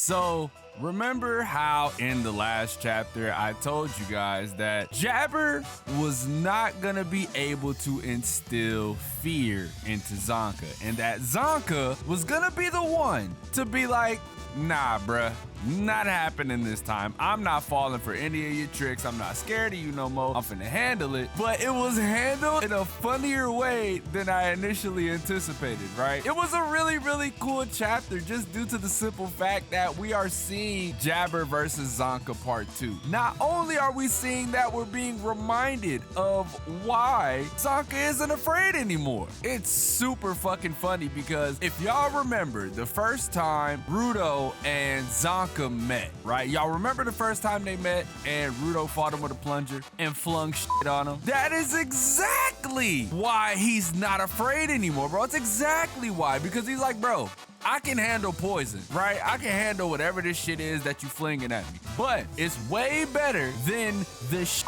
So remember how in the last chapter I told you guys that Jabber was not gonna be able to instill fear into ZANKA, and that ZANKA was gonna be the one to be like, nah, bruh, not happening this time. I'm not falling for any of your tricks. I'm not scared of you no more. I'm finna handle it. But it was handled in a funnier way than I initially anticipated, right? It was a really, really cool chapter just due to the simple fact that we are seeing Jabber versus ZANKA Part 2. Not only are we seeing that, we're being reminded of why ZANKA isn't afraid anymore. It's super fucking funny because if y'all remember the first time Rudo and ZANKA met, right? Y'all remember the first time they met and Rudo fought him with a plunger and flung shit on him? That is exactly why he's not afraid anymore, bro. It's exactly why, because he's like, bro, I can handle poison, right? I can handle whatever this shit is that you flinging at me, but it's way better than the shit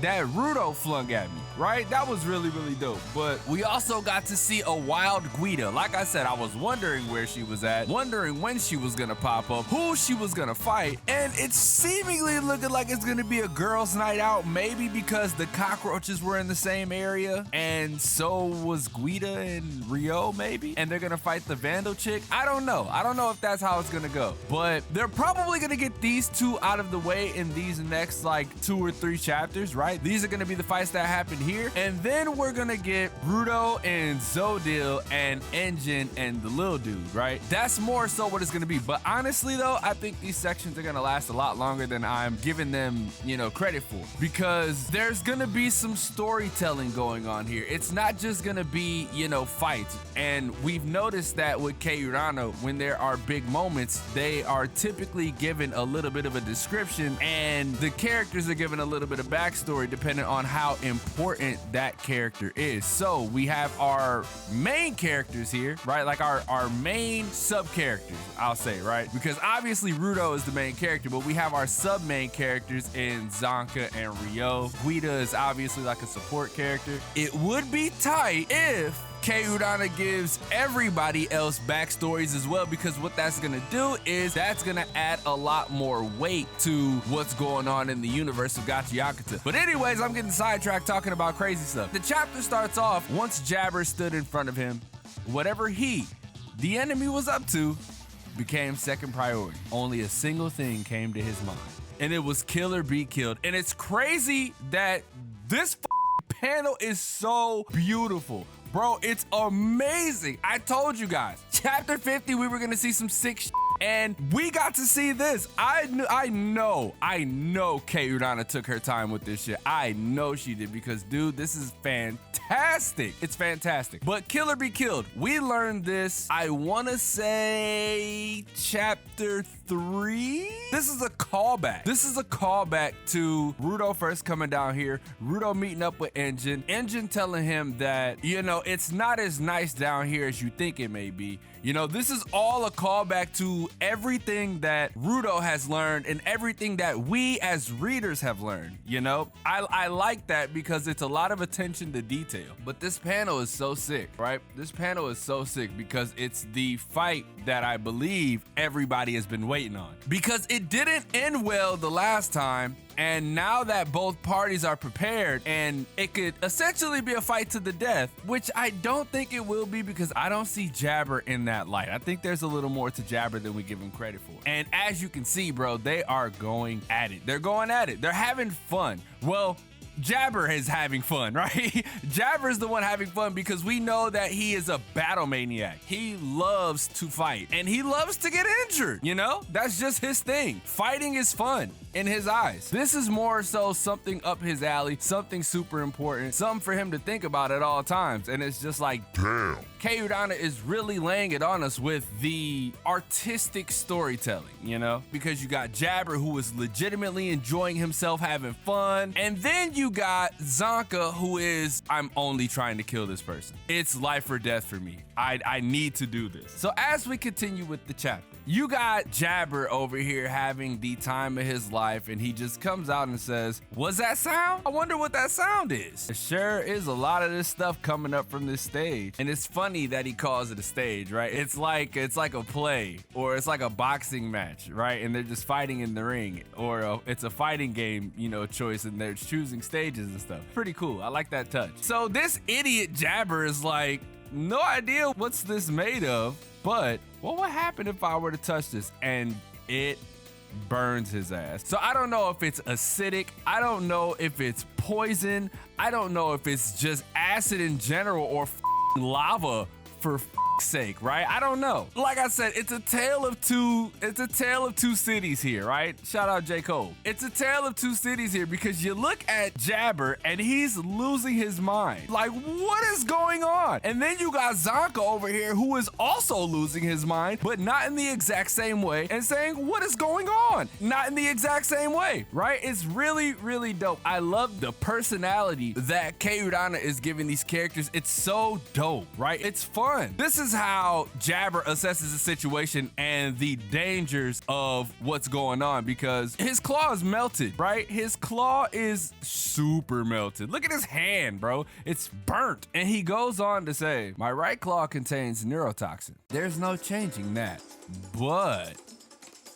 that Rudo flung at me, right? That was really, really dope. But we also got to see a wild Guida. Like I said, I was wondering where she was at, wondering when she was gonna pop up, who she was gonna fight, and it's seemingly looking like it's gonna be a girls' night out, maybe because the cockroaches were in the same area, and so was Guida and Rio, maybe, and they're gonna fight the Vandal chick. I don't know. I don't know if that's how it's gonna go, but they're probably gonna get these two out of the way in these next like 2 or 3 chapters, right? These are gonna be the fights that happen here, and then we're gonna get Rudo and Zodil and Engine and the little dude, right? That's more so what it's gonna be. But honestly though, I think these sections are gonna last a lot longer than I'm giving them, credit for, because there's gonna be some storytelling going on here. It's not just gonna be, fights. And we've noticed that with Kei Urano, when there are big moments, they are typically given a little bit of a description, and the characters are given a little bit of backstory depending on how important that character is. So we have our main characters here, right? Like our main sub characters, I'll say, right? Because obviously Rudo is the main character, but we have our sub main characters in ZANKA and Rio. Guida is obviously like a support character. It would be tight if Kei Urana gives everybody else backstories as well, because what that's gonna do is that's gonna add a lot more weight to what's going on in the universe of Gachiakuta. But anyways, I'm getting sidetracked talking about crazy stuff. The chapter starts off, once Jabber stood in front of him, whatever the enemy was up to, became second priority. Only a single thing came to his mind, and it was kill or be killed. And it's crazy that this panel is so beautiful. Bro, it's amazing. I told you guys, chapter 50, we were gonna see some sick shit, and we got to see this. I know Kei Urana took her time with this shit. I know she did, because dude, this is fantastic. It's fantastic. But kill or be killed, we learned this, I wanna say chapter 3? This is a callback. This is a callback to Rudo first coming down here, Rudo meeting up with Engine telling him that, it's not as nice down here as you think it may be. This is all a callback to everything that Rudo has learned and everything that we as readers have learned. I like that because it's a lot of attention to detail. But this panel is so sick, right? This panel is so sick because it's the fight that I believe everybody has been waiting on. Because it didn't end well the last time, and now that both parties are prepared, and it could essentially be a fight to the death, which I don't think it will be, because I don't see Jabber in that light. I think there's a little more to Jabber than we give him credit for. And as you can see, bro, they are going at it. They're going at it. They're having fun. Well, Jabber is having fun, right? Jabber is the one having fun because we know that he is a battle maniac. He loves to fight and he loves to get injured, That's just his thing. Fighting is fun in his eyes. This is more so something up his alley, something super important, something for him to think about at all times. And it's just like, damn. Kei Urana is really laying it on us with the artistic storytelling, Because you got Jabber, who is legitimately enjoying himself, having fun. And then you got ZANKA, who is, I'm only trying to kill this person. It's life or death for me. I need to do this. So as we continue with the chapter, you got Jabber over here having the time of his life, and he just comes out and says, "What's that sound? I wonder what that sound is." There sure is a lot of this stuff coming up from this stage, and it's funny that he calls it a stage, right? It's like a play, or it's like a boxing match, right? And they're just fighting in the ring, or it's a fighting game, you know, choice, and they're choosing stages and stuff. Pretty cool. I like that touch. So this idiot Jabber is like, no idea what's this made of, but what would happen if I were to touch this? And it burns his ass. So I don't know if it's acidic. I don't know if it's poison. I don't know if it's just acid in general or lava for sake, right? I don't know. Like I said, it's a tale of two cities here, right? Shout out J. Cole. It's a tale of two cities here, because you look at Jabber and he's losing his mind. Like, what is going on? And then you got ZANKA over here, who is also losing his mind, but not in the exact same way, and saying, what is going on? Not in the exact same way, right? It's really, really dope. I love the personality that Kei Urana is giving these characters. It's so dope, right? It's fun. This is how Jabber assesses the situation and the dangers of what's going on, because his claw is melted, right? His claw is super melted. Look at his hand, bro. It's burnt. And he goes on to say, my right claw contains neurotoxin. There's no changing that. But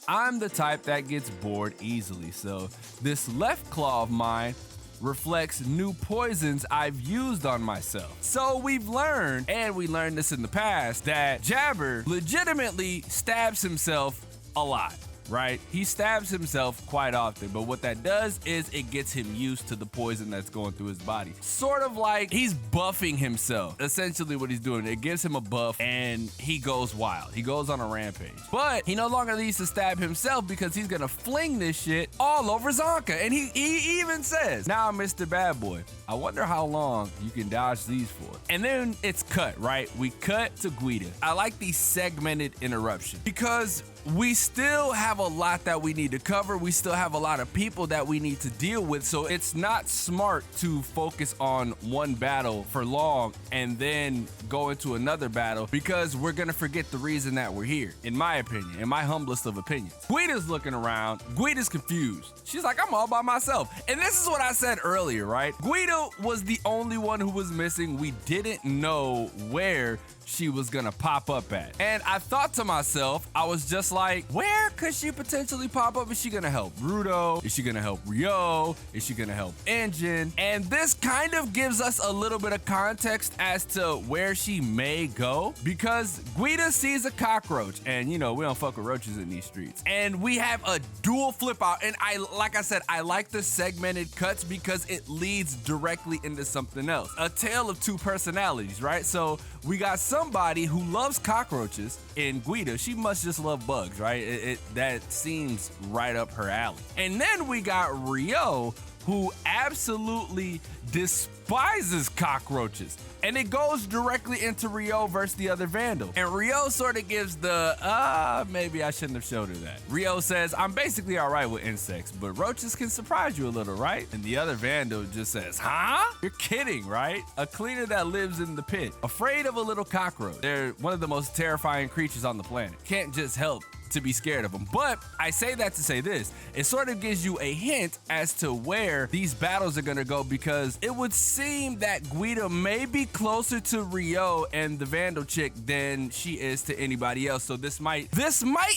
I'm the type that gets bored easily. So this left claw of mine reflects new poisons I've used on myself. So we've learned, and we learned this in the past, that Jabber legitimately stabs himself a lot, right? He stabs himself quite often, but what that does is it gets him used to the poison that's going through his body. Sort of like he's buffing himself. Essentially what he's doing, it gives him a buff and he goes wild. He goes on a rampage. But he no longer needs to stab himself, because he's gonna fling this shit all over ZANKA. And he even says, now Mr. Bad Boy, I wonder how long you can dodge these for. And then it's cut, right? We cut to Guida. I like these segmented interruptions, because we still have a lot that we need to cover. We still have a lot of people that we need to deal with. So it's not smart to focus on one battle for long and then go into another battle, because we're gonna forget the reason that we're here, in my opinion, in my humblest of opinions. Guida's looking around. Guida's confused. She's like, I'm all by myself. And this is what I said earlier, right? Guida was the only one who was missing. We didn't know where she was gonna pop up at. And I thought to myself, I was just like, where could she potentially pop up? Is she gonna help Rudo? Is she gonna help Ryo? Is she gonna help Engine? And this kind of gives us a little bit of context as to where she may go, because Guida sees a cockroach, and you know, we don't fuck with roaches in these streets. And we have a dual flip out, and like I said, I like the segmented cuts because it leads directly into something else. A tale of two personalities, right? So we got somebody who loves cockroaches in Guida. She must just love bugs, right? That seems right up her alley. And then we got Ryo, who absolutely despises cockroaches. And it goes directly into Ryo versus the other Vandal. And Ryo sort of gives the, maybe I shouldn't have showed her that. Ryo says, I'm basically all right with insects, but roaches can surprise you a little, right? And the other Vandal just says, huh? You're kidding, right? A cleaner that lives in the pit, afraid of a little cockroach. They're one of the most terrifying creatures on the planet. Can't just help to be scared of them. But I say that to say this, it sort of gives you a hint as to where these battles are gonna go, because it would seem that Guida may be closer to Ryo and the Vandal chick than she is to anybody else. So this might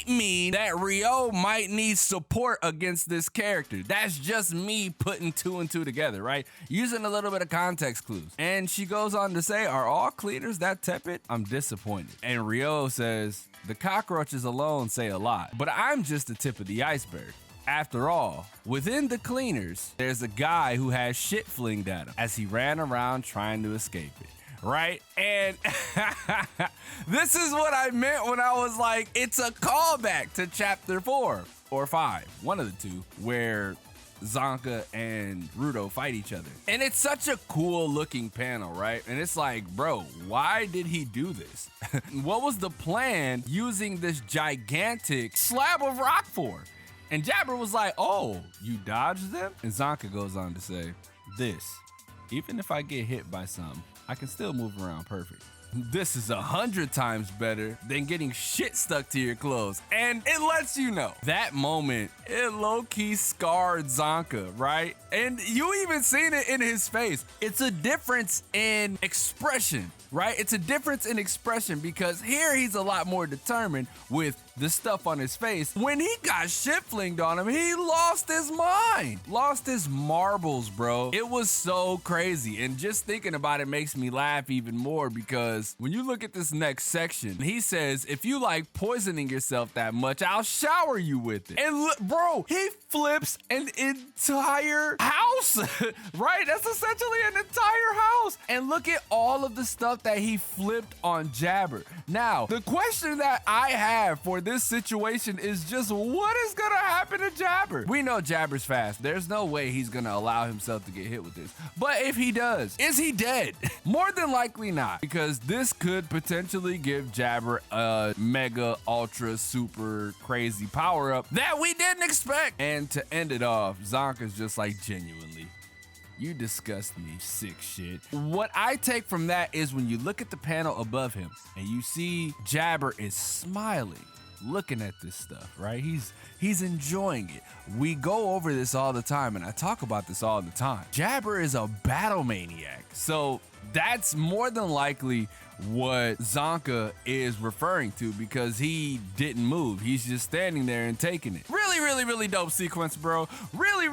mean that Ryo might need support against this character. That's just me putting two and two together, right? Using a little bit of context clues. And she goes on to say, are all cleaners that tepid? I'm disappointed. And Ryo says, the cockroaches alone say a lot, but I'm just the tip of the iceberg. After all, within the cleaners, there's a guy who has shit flinged at him as he ran around trying to escape it, right? And this is what I meant when I was like, it's a callback to chapter 4 or 5, one of the two, where ZANKA and Rudo fight each other. And it's such a cool looking panel, right? And it's like, bro, why did he do this? What was the plan using this gigantic slab of rock for? And Jabber was like, oh, you dodged them? And ZANKA goes on to say, this, even if I get hit by something, I can still move around perfect. this is 100 times better than getting shit stuck to your clothes. And it lets you know. That moment, it low-key scarred ZANKA, right? And you even seen it in his face. It's a difference in expression, right? It's a difference in expression because here he's a lot more determined with the stuff on his face. When he got shit flinged on him, he lost his mind, lost his marbles, bro. It was so crazy. And just thinking about it makes me laugh even more because when you look at this next section, he says, if you like poisoning yourself that much, I'll shower you with it. And look, bro, he flips an entire house, right? That's essentially an entire house. And look at all of the stuff that he flipped on Jabber. Now, the question that I have for this situation is just what is gonna happen to Jabber? We know Jabber's fast. There's no way he's gonna allow himself to get hit with this. But if he does, is he dead? More than likely not, because this could potentially give Jabber a mega, ultra, super crazy power up that we didn't expect. And to end it off, ZANKA's just like, genuinely, you disgust me, sick shit. What I take from that is when you look at the panel above him and you see Jabber is smiling, looking at this stuff, right? He's enjoying it. We go over this all the time, and I talk about this all the time. Jabber is a battle maniac. So that's more than likely what ZANKA is referring to because he didn't move. He's just standing there and taking it. Really dope sequence, bro. Really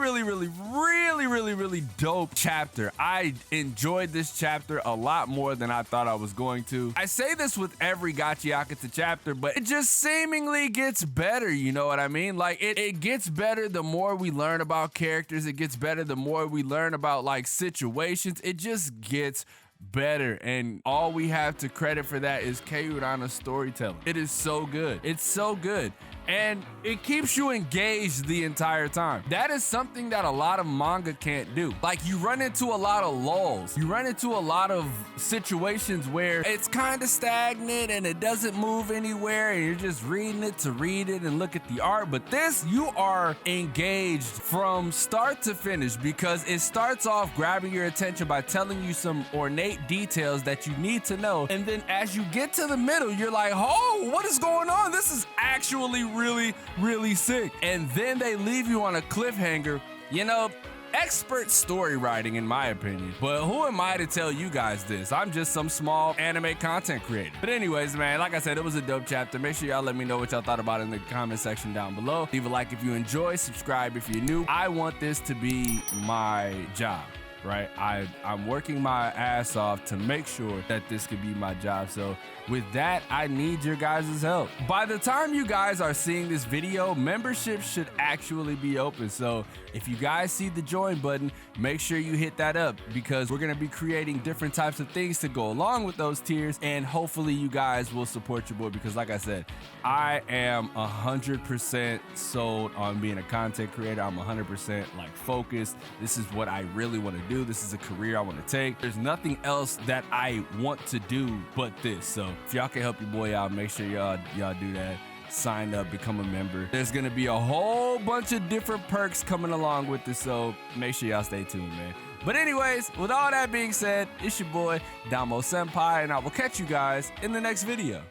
dope chapter. I enjoyed this chapter a lot more than I thought I was going to. I say this with every Gachiakuta chapter, but it just seemingly gets better, you know what I mean? Like, it gets better the more we learn about characters. It gets better the more we learn about, like, situations. It just gets better, and all we have to credit for that is Keirana's storytelling. It is so good. It's so good. And it keeps you engaged the entire time. That is something that a lot of manga can't do. Like, you run into a lot of lulls. You run into a lot of situations where it's kind of stagnant and it doesn't move anywhere and you're just reading it to read it and look at the art. But this, you are engaged from start to finish because it starts off grabbing your attention by telling you some ornate details that you need to know. And then as you get to the middle, you're like, oh, what is going on? This is actually really sick. And then they leave you on a cliffhanger. You know, expert story writing in my opinion, but who am I to tell you guys this? I'm just some small anime content creator. But anyways, man, like I said, it was a dope chapter. Make sure y'all let me know what y'all thought about it in the comment section down below. Leave a like if you enjoy, subscribe if you're new. I want this to be my job, right? I'm working my ass off to make sure that this could be my job. So with that, I need your guys' help. By the time you guys are seeing this video, membership should actually be open. So if you guys see the join button, make sure you hit that up because we're gonna be creating different types of things to go along with those tiers, and hopefully you guys will support your boy because like I said, I am 100% sold on being a content creator. I'm 100% like focused. This is what I really want to do. This is a career I want to take. There's nothing else that I want to do but this. So if y'all can help your boy out, make sure y'all do that. Sign up, become a member. There's gonna be a whole bunch of different perks coming along with this, so make sure y'all stay tuned, man. But anyways, with all that being said, it's your boy ZANKA, and I will catch you guys in the next video.